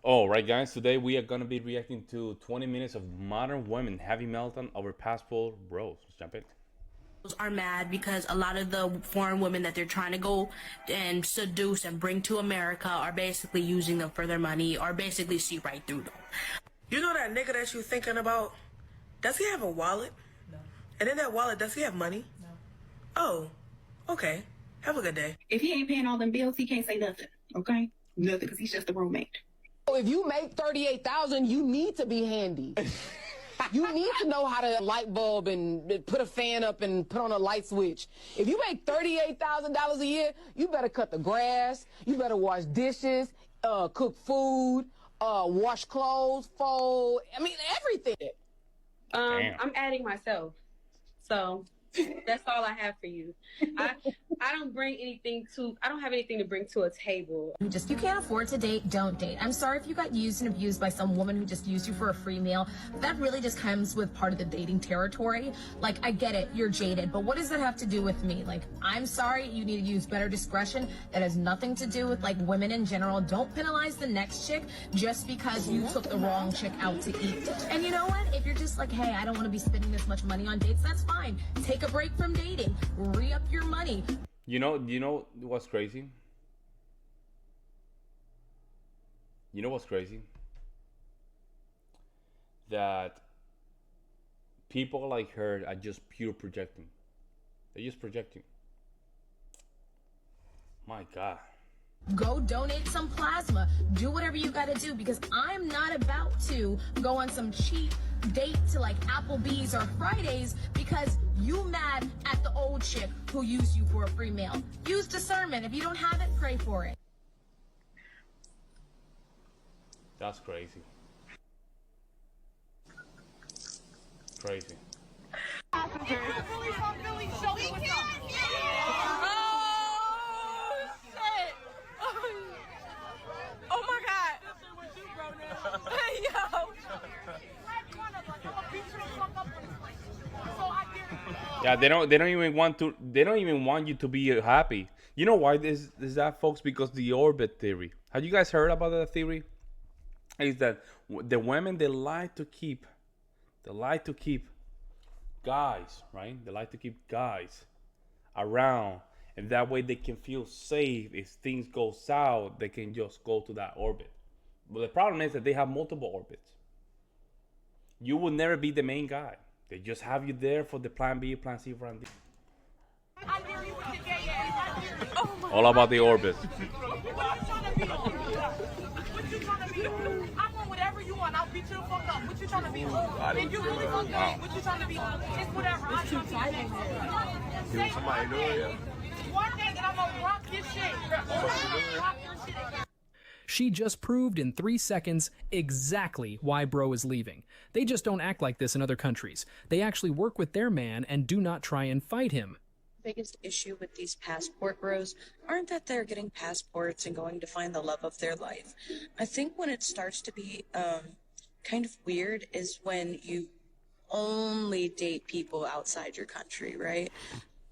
All right, guys. Today we are gonna be reacting to 20 minutes of modern women having meltdown over passport bros. Let's jump in. Are mad because a lot of the foreign women that they're trying to go and seduce and bring to America are basically using them for their money or basically see right through them. You know that nigga that you thinking about? Does he have a wallet? No. And in that wallet, does he have money? No. Oh, okay. Have a good day. If he ain't paying all them bills, he can't say nothing. Okay, nothing, because he's just a roommate. If you make 38,000, you need to be handy. You need to know how to light bulb and put a fan up and put on a light switch. If you make $38,000 a year, you better cut the grass. You better wash dishes, cook food, wash clothes, fold. I mean, everything. I'm adding myself. So that's all I have for you. I don't bring anything to, I don't have anything to bring to a table. Just, you can't afford to date, don't date. I'm sorry if you got used and abused by some woman who just used you for a free meal. That really just comes with part of the dating territory. Like, I get it, you're jaded, but what does that have to do with me? Like, I'm sorry, you need to use better discretion. That has nothing to do with, like, women in general. Don't penalize the next chick just because you took the wrong chick out to eat. And you know what? If you're just like, hey, I don't want to be spending this much money on dates, that's fine. Take a break from dating. Re-up your money. You know what's crazy? You know what's crazy? That people like her are just pure projecting. They're just projecting. My God. Go donate some plasma. Do whatever you gotta do, because I'm not about to go on some cheap date to like Applebee's or Fridays because you mad at the old chick who used you for a free meal. Use discernment. If you don't have it, pray for it. That's crazy. Crazy. Yeah, they don't even want you to be happy. You know why this is that, folks? Because the orbit theory. Have you guys heard about that theory? Is that the women they like to keep guys, right? They like to keep guys around, and that way they can feel safe. If things go south, they can just go to that orbit. But the problem is that they have multiple orbits. You will never be the main guy. They just have you there for the plan B, plan C, plan D. All about the orbit. What you trying to be? I'm on whatever you want. I'll beat you the fuck up. What you trying to be? If you really fuck up, what you trying to be? It's whatever. I'm trying to be. Somebody do it. One day, and I'm gonna rock this shit. Rock your shit. She just proved in 3 seconds exactly why bro is leaving. They just don't act like this in other countries. They actually work with their man and do not try and fight him. Biggest issue with these passport bros aren't that they're getting passports and going to find the love of their life. I think when it starts to be kind of weird is when you only date people outside your country, right?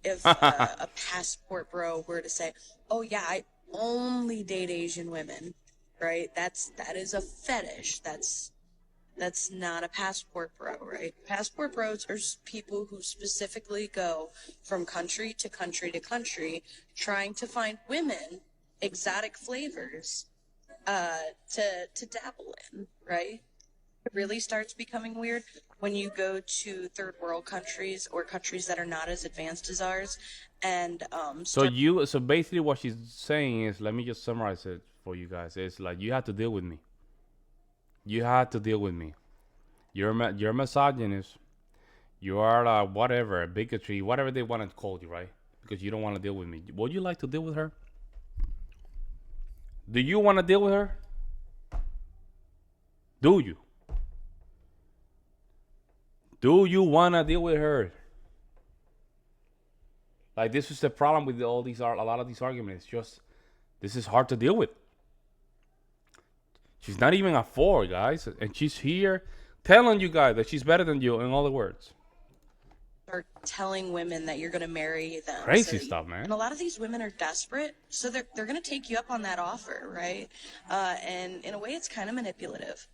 If a passport bro were to say, oh yeah, I only date Asian women, right? That is a fetish. That's not a passport bro, right? Passport bros are people who specifically go from country to country to country trying to find women, exotic flavors, to dabble in, right? It really starts becoming weird when you go to third world countries or countries that are not as advanced as ours, and so basically what she's saying is, let me just summarize it for you guys. It's like, you have to deal with me. You have to deal with me. You're a misogynist. You are whatever, bigotry, whatever they want to call you, right? Because you don't want to deal with me. Would you like to deal with her? Do you want to deal with her? Do you? Do you want to deal with her? Like, this is the problem with all these, a lot of these arguments. Just, this is hard to deal with. She's not even a 4, guys. And she's here telling you guys that she's better than you, in other words. start telling women that you're going to marry them. Crazy stuff, man. And a lot of these women are desperate, so they're going to take you up on that offer, right? And in a way, it's kind of manipulative,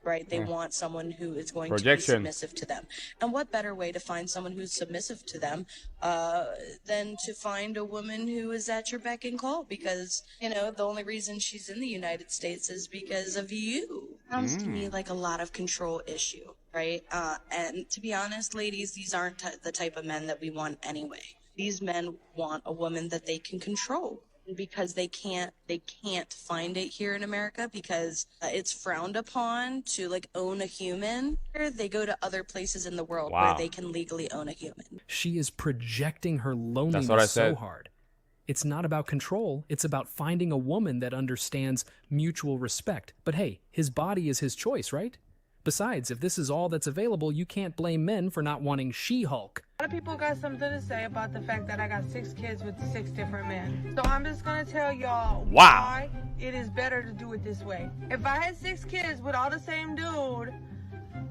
right? They want someone who is going to be submissive to them. And what better way to find someone who's submissive to them than to find a woman who is at your beck and call? Because, you know, the only reason she's in the United States is because of you. Sounds to me like a lot of control issue, right? And to be honest, ladies, these aren't the type of men that we want anyway. These men want a woman that they can control. Because they can't find it here in America because it's frowned upon to like own a human. They go to other places in the world where they can legally own a human. She is projecting her loneliness so hard. It's not about control. It's about finding a woman that understands mutual respect. But hey, his body is his choice, right? Besides, if this is all that's available, you can't blame men for not wanting She-Hulk. A lot of people got something to say about the fact that I got 6 kids with 6 different men. So I'm just going to tell y'all why it is better to do it this way. If I had 6 kids with all the same dude,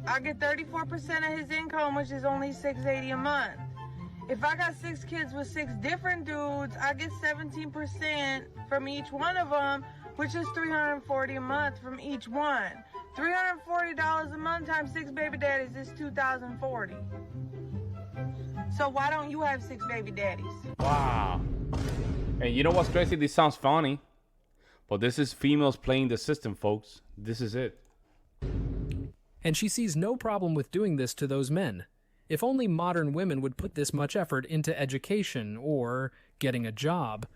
I get 34% of his income, which is only $680 a month. If I got 6 kids with 6 different dudes, I get 17% from each one of them, which is $340 a month from each one. $340 a month times 6 baby daddies is $2,040. So why don't you have 6 baby daddies? Wow. And you know what's crazy? This sounds funny, but this is females playing the system, folks. This is it. And she sees no problem with doing this to those men. If only modern women would put this much effort into education or getting a job.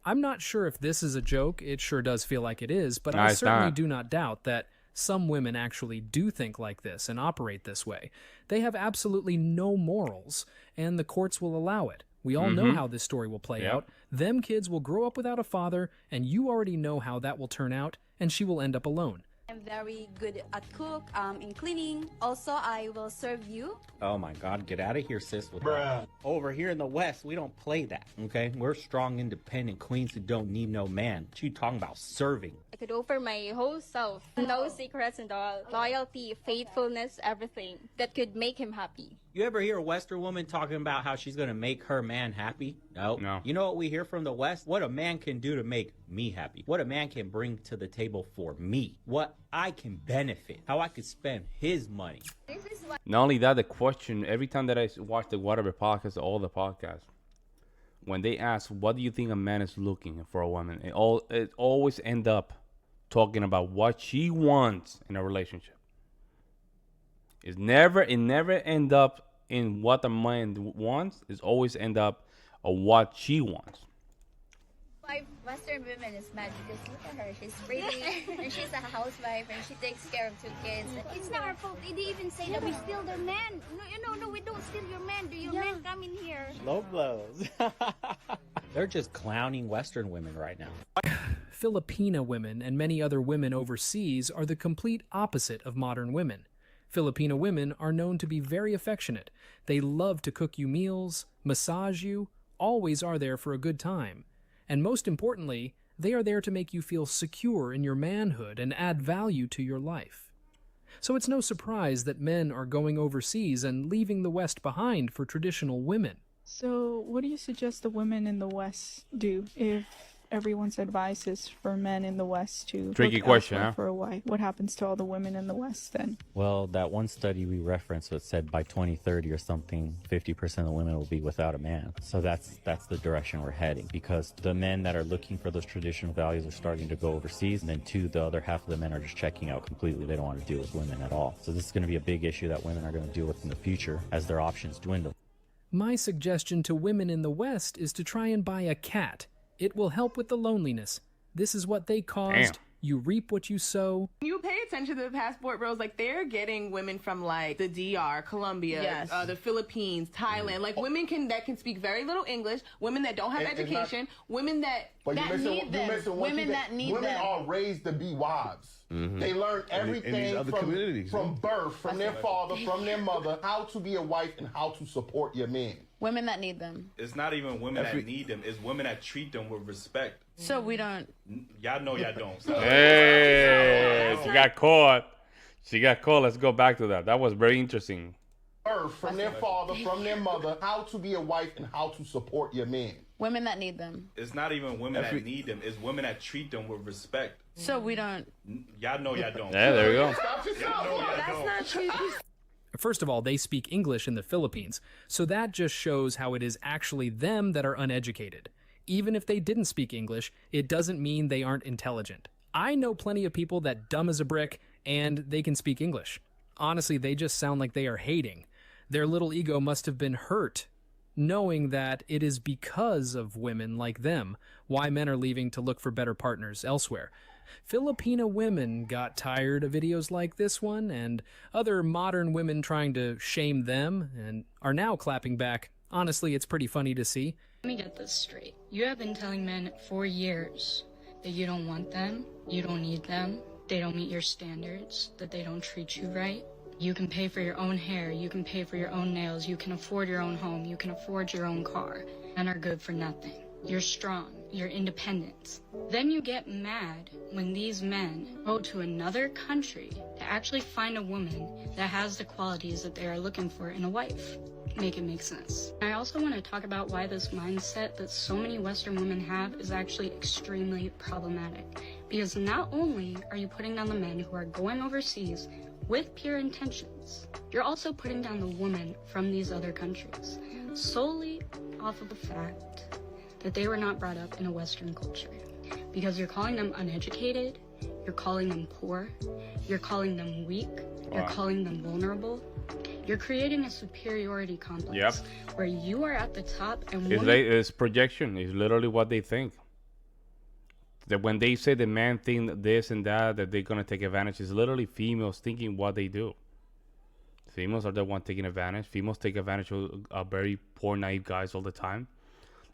I'm not sure if this is a joke. It sure does feel like it is, but I certainly do not doubt that some women actually do think like this and operate this way. They have absolutely no morals, and the courts will allow it. We all know how this story will play out. Them kids will grow up without a father, and you already know how that will turn out, and she will end up alone. I'm very good at cook, in cleaning. Also, I will serve you. Oh my God, get out of here, sis. With that. Over here in the West, we don't play that, okay? We're strong, independent queens who don't need no man. What you talking about serving? I could offer my whole self. No secrets and all. Loyalty, faithfulness, everything that could make him happy. You ever hear a Western woman talking about how she's going to make her man happy? No. You know what we hear from the West? What a man can do to make me happy. What a man can bring to the table for me. What I can benefit. How I could spend his money. Not only that, the question, every time that I watch the whatever podcast, all the podcasts, when they ask, what do you think a man is looking for a woman? It always end up talking about what she wants in a relationship. It never end up in what the man wants. It's always end up on what she wants. Western women is mad because look at her, she's pretty and she's a housewife and she takes care of 2 kids. It's not our fault. They even say that we steal their man. No, we don't steal your man. Do your man come in here? Low blows. They're just clowning Western women right now. Filipina women and many other women overseas are the complete opposite of modern women. Filipina women are known to be very affectionate. They love to cook you meals, massage you, always are there for a good time. And most importantly, they are there to make you feel secure in your manhood and add value to your life. So it's no surprise that men are going overseas and leaving the West behind for traditional women. So what do you suggest the women in the West do if everyone's advice is for men in the West to tricky question, huh? For a wife? What happens to all the women in the West then? Well, that one study we referenced that said by 2030 or something, 50% of the women will be without a man. So that's the direction we're heading, because the men that are looking for those traditional values are starting to go overseas, and then the other half of the men are just checking out completely. They don't want to deal with women at all. So this is going to be a big issue that women are going to deal with in the future as their options dwindle. My suggestion to women in the West is to try and buy a cat. It will help with the loneliness. This is what they caused. Damn. You reap what you sow. You pay attention to the passport bros, like they're getting women from like the DR, Colombia, the Philippines, Thailand, like women that can speak very little English, women that don't have education, women that need them, women that need them. Women are raised to be wives. They learn everything from birth, from their father, from their mother, how to be a wife and how to support your man. Women that need them. It's not even women that need them. It's women that treat them with respect. So we don't. Y'all know y'all don't. So. Hey, she got caught. Let's go back to that. That was very interesting. Birth, birth from their father, from their mother, how to be a wife and how to support your man. Women that need them. It's not even women that need them. It's women that treat them with respect. So we don't. Y'all know y'all don't. Yeah, there you go. That's not true. First of all, they speak English in the Philippines, so that just shows how it is actually them that are uneducated. Even if they didn't speak English, it doesn't mean they aren't intelligent. I know plenty of people that dumb as a brick, and they can speak English. Honestly, they just sound like they are hating. Their little ego must have been hurt, knowing that it is because of women like them why men are leaving to look for better partners elsewhere. Filipina women got tired of videos like this one and other modern women trying to shame them and are now clapping back. Honestly, it's pretty funny to see. Let me get this straight. You have been telling men for years that you don't want them, you don't need them, they don't meet your standards, that they don't treat you right. You can pay for your own hair, you can pay for your own nails, you can afford your own home, you can afford your own car. Men are good for nothing. You're strong, you're independent. Then you get mad when these men go to another country to actually find a woman that has the qualities that they are looking for in a wife. Make it make sense. I also want to talk about why this mindset that so many Western women have is actually extremely problematic. Because not only are you putting down the men who are going overseas with pure intentions, you're also putting down the women from these other countries solely off of the fact that they were not brought up in a Western culture. Because you're calling them uneducated, you're calling them poor, you're calling them weak, you're calling them vulnerable. You're creating a superiority complex where you are at the top and it's projection. It's literally what they think. That when they say the man think this and that they're gonna take advantage, it's literally females thinking what they do. Females are the one taking advantage. Females take advantage of very poor, naive guys all the time.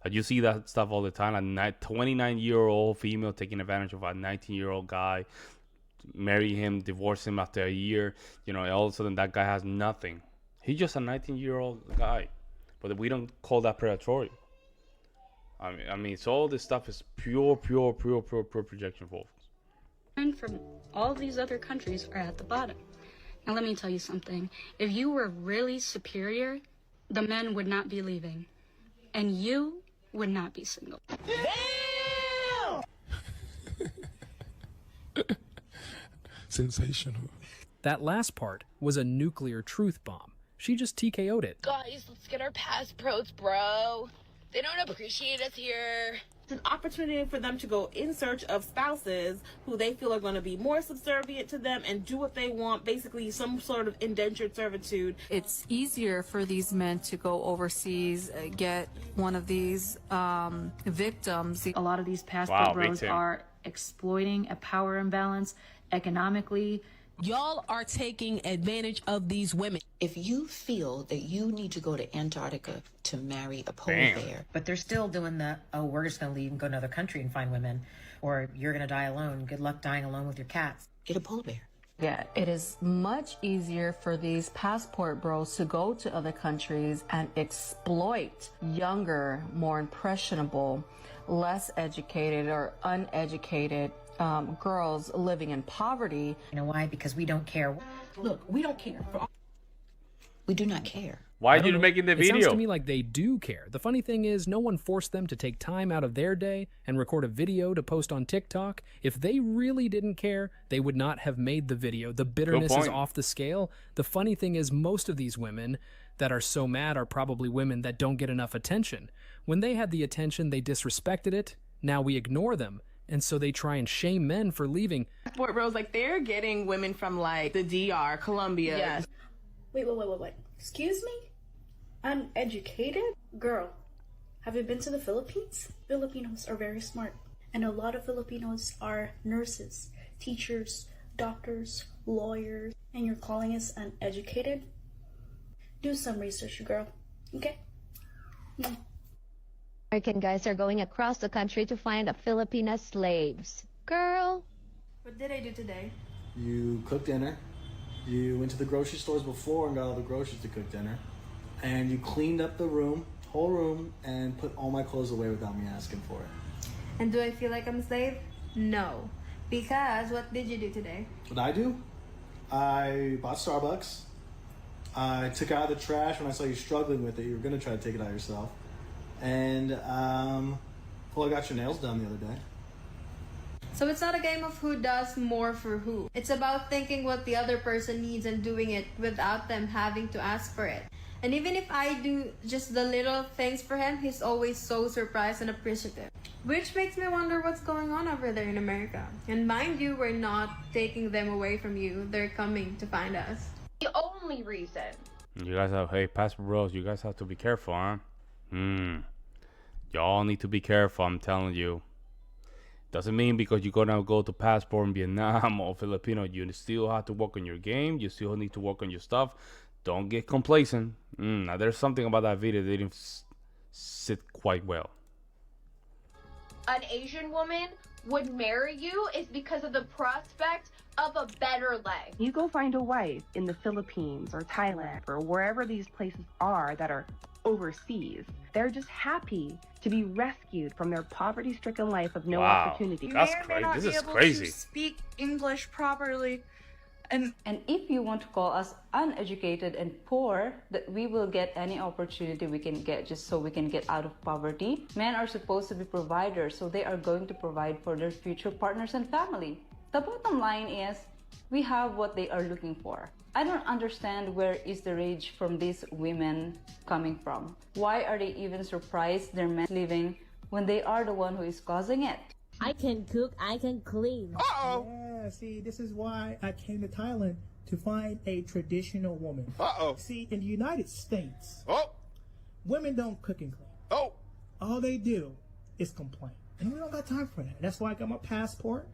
Like you see that stuff all the time. A 29-year-old female taking advantage of a 19-year-old guy, marry him, divorce him after a year. You know, all of a sudden that guy has nothing. He's just a 19-year-old guy, but we don't call that predatory. I mean, so all this stuff is pure projection, folks. men from all these other countries are at the bottom. Now let me tell you something. If you were really superior, the men would not be leaving, and you would not be single. Sensational. That last part was a nuclear truth bomb. She just TKO'd it. Guys, let's get our passports, bro. They don't appreciate us here. It's an opportunity for them to go in search of spouses who they feel are going to be more subservient to them and do what they want, basically some sort of indentured servitude. It's easier for these men to go overseas, get one of these victims. A lot of these passport bros are exploiting a power imbalance economically. Y'all are taking advantage of these women. If you feel that you need to go to Antarctica to marry a polar bear, but they're still doing the, oh, we're just going to leave and go to another country and find women, or you're going to die alone. Good luck dying alone with your cats. Get a polar bear. Yeah, it is much easier for these passport bros to go to other countries and exploit younger, more impressionable, less educated or uneducated girls living in poverty. You know why? Because we don't care. Look, we don't care. We do not care. Why are you making the video? It sounds to me like they do care. The funny thing is, no one forced them to take time out of their day and record a video to post on TikTok. If they really didn't care, they would not have made the video. The bitterness is off the scale. The funny thing is, most of these women that are so mad are probably women that don't get enough attention. When they had the attention, they disrespected it. Now we ignore them. And so they try and shame men for leaving. Passport bros, like, they're getting women from, like, the DR, Colombia. Yes. Wait. Excuse me? Uneducated? Girl, have you been to the Philippines? Filipinos are very smart. And a lot of Filipinos are nurses, teachers, doctors, lawyers. And you're calling us uneducated? Do some research, girl. Okay? Yeah. American guys are going across the country to find Filipina slaves. Girl. What did I do today? You cooked dinner. You went to the grocery stores before and got all the groceries to cook dinner. And you cleaned up the room, whole room, and put all my clothes away without me asking for it. And do I feel like I'm a slave? No. Because what did you do today? What I do? I bought Starbucks. I took out the trash when I saw you struggling with it. You were going to try to take it out yourself. And, well, I got your nails done the other day. So it's not a game of who does more for who. It's about thinking what the other person needs and doing it without them having to ask for it. And even if I do just the little things for him, he's always so surprised and appreciative. Which makes me wonder what's going on over there in America. And mind you, we're not taking them away from you. They're coming to find us. The only reason. You guys have, hey, Passport Bros, you guys have to be careful, huh? Y'all need to be careful, I'm telling you. Doesn't mean because you're gonna go to Passport in Vietnam or Filipino, you still have to work on your game. You still need to work on your stuff. Don't get complacent. Now, there's something about that video that didn't sit quite well. An Asian woman would marry you is because of the prospect of a better life. You go find a wife in the Philippines or Thailand or wherever these places are that are overseas. They're just happy to be rescued from their poverty-stricken life of no opportunity. That's crazy. This is crazy. Speak English properly. And if you want to call us uneducated and poor, that we will get any opportunity we can get just so we can get out of poverty. Men are supposed to be providers, so they are going to provide for their future partners and family. The bottom line is, we have what they are looking for. I don't understand where is the rage from these women coming from. Why are they even surprised their men leaving when they are the one who is causing it? I can cook, I can clean. Uh-oh. Yeah, see, this is why I came to Thailand, to find a traditional woman. Uh-oh. See, in the United States, women don't cook and clean. Oh. All they do is complain. And we don't got time for that. That's why I got my passport,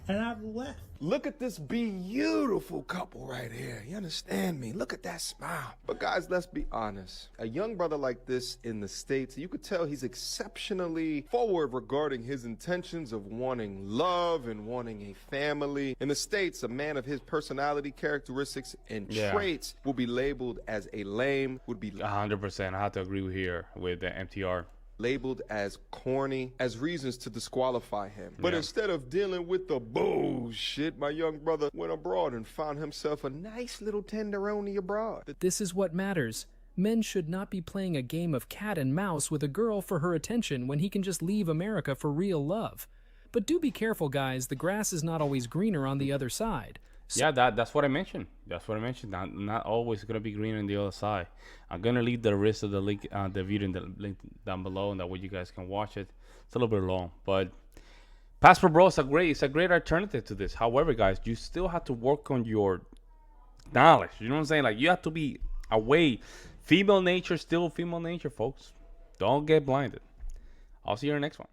and I've left. Look at this beautiful couple right here. You understand me? Look at that smile. But guys, let's be honest. A young brother like this in the States, you could tell he's exceptionally forward regarding his intentions of wanting love and wanting a family. In the States, a man of his personality, characteristics, and traits will be labeled as a lame, would be 100%. I have to agree here with the MTR. Labeled as corny, as reasons to disqualify him. But instead of dealing with the bullshit, my young brother went abroad and found himself a nice little tenderoni abroad. This is what matters. Men should not be playing a game of cat and mouse with a girl for her attention when he can just leave America for real love. But do be careful, guys. The grass is not always greener on the other side. Yeah, that's what I mentioned. That's what I mentioned. Not always gonna be green on the other side. I'm gonna leave the rest of the link, the video in the link down below, and that way you guys can watch it. It's a little bit long, but Passport Bro is a great alternative to this. However, guys, you still have to work on your knowledge. You know what I'm saying? Like, you have to be away. Female nature, still female nature, folks. Don't get blinded. I'll see you in the next one.